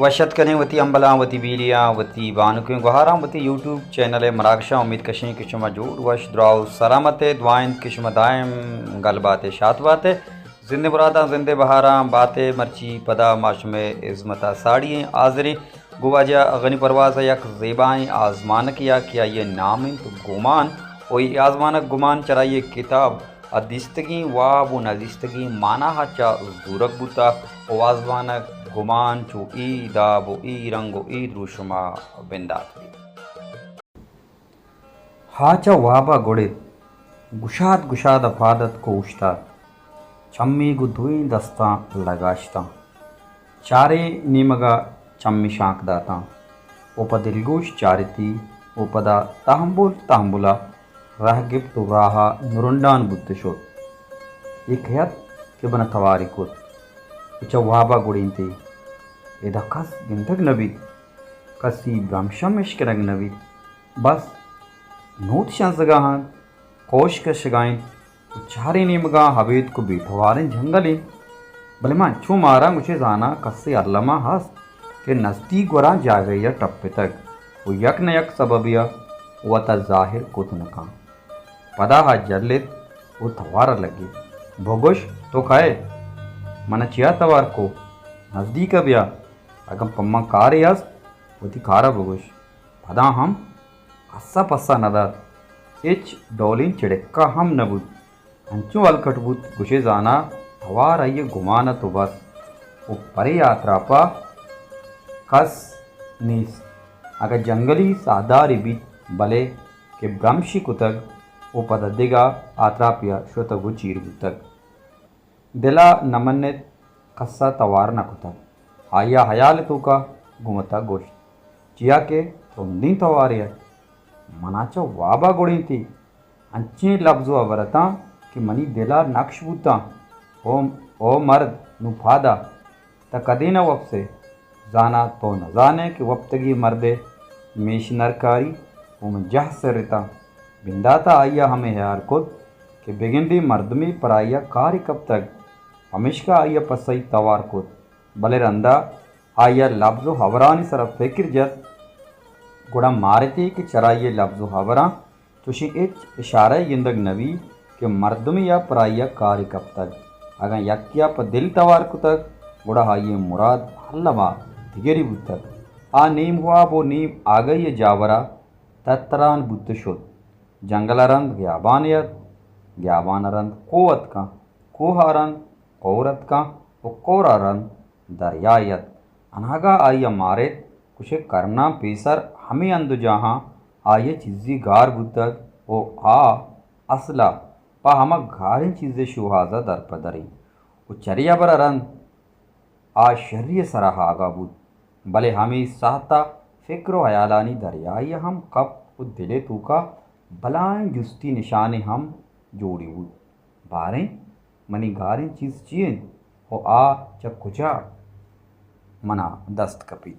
वशत करें वती अम्बला वती बीलिया वती बानुकें गुहारा वती यूट्यूब चैनल मराकशा उम्मीद कशें कि शुमा जोड़ वश द्राउ सलामत द्वाइंद कि शुमा दायम गल बातें शात बातें जिंदे मुरादा जिंदे बहारा बातें मर्ची पदा माशुम इज़्मता साड़ियाँ आजरी गुवाजा गनी परवाज यक ज़ेबाएँ आज़मान किया ये नाम तो गुमान वही आज़मानक गुमान चराइए किताब अदिस्तगी वा वो नजिस्तगी माना हाचा जूरक बुता ओ आज़मानक गुमान चू ईदा वो ई रंगो ईद रुशुमा बिंदात हाचा वाबा गुड़ित गुशाद गुशाद अफादत को उश्ता चम्मी गुधुई दस्ता लगाश्ता चारे नीमगा चम्मी शांक दाता ओपा दिलगोश चारिती ओपदा ताहम्बुल ताहम्बुला राह गिफ्त राहा नुरुंडान बुद्धशोत एक हयात के बना तवारी कुत उचा वाबा गुड़िंती एदा कस गिंतक नबीत कसी ब्रह्मशम इश्करंग नबीत बस नूत शंसगाहां कोश का शगाइन चारे नीमगा हवेद को बेठवारें जंगली भले मान छू मारा मुझे जाना कस्से अल्लमा हस के नज़दीक वरा जा गई टप्पे तक वो यक न यक सबबिया वता जाहिर कुत नका पदा हा जल्लित वो तवार लगी भोगुश तो खाए मन चिया तवार को नज़दीक अबिया अगम पम्मा कार यस वती कारा भोगुश पदा हम अस्सा पस्सा नदर इच डोलिन चिड़क्का हम नबुद अंचु अलकटबुत गुशे जाना तवार आइए गुमाना तो बस वो परे यात्रा पा कस नीस अगर जंगली सादारी बीत भले के ब्रह्मशी कुतग ओ पददिगा आत्रापिया श्रोतगु चीर बुतग दिला नमन्नेत कस्सा तवार न कुतग आया हयाल तुका घुमता गोश्त चिया के तुंदी तवार है मनाचा वाबा गुड़ी थी अंचे लफ्जो अवरता कि मनी दिला नक्श बुता ओ मर्द नुफादा त कदी न वप से जाना तो न जाने कि वप्तगी मर्दे मेश नरकारी उम जह से रिता बिंदाता आया हमें यार खुद कि बेगिंदी मर्दमी पर आया कारी कब तक हमेशा आया पसई तवार खुद भले रंदा आया लफ्जो हवरानी सरफ फिक्र जत गुड़ा मारती कि चराइए लफ्जो हवरा तुशी इच इशारा यंदग नबी कि मर्दमी या पराया कारी कब तक अगर यकिया पर दिल तवार को तक गुड़ा आइए मुराद हल्लमा दिगेरी बुतक आ नीम हुआ वो नीम आ गई जावरा ततरान बुद्धशुद्ध जंगलारंद ग्याबानरंद कोवत का कोहारंद कौरत का वो कोरारंद दरियायत अनागा आइया मारे कुछ करना पेसर हमें अंदु जहाँ आइए चीज़ी गार बुद्धक ओ आ असला पा हम घारें चीज़ें शुहाजा दर पदरी वो चरिया बर रंद आ शर्य सराहा आगा बुद्ध भले हमें सहता फिक्र हयालानी दरियाई हम कब वो दिले तू का भलाएं जुस्ती निशाने हम जोड़ी बुद्ध बारें मनी गारें चीज़ चीन हो आ चक कुचा मना दस्त कपी।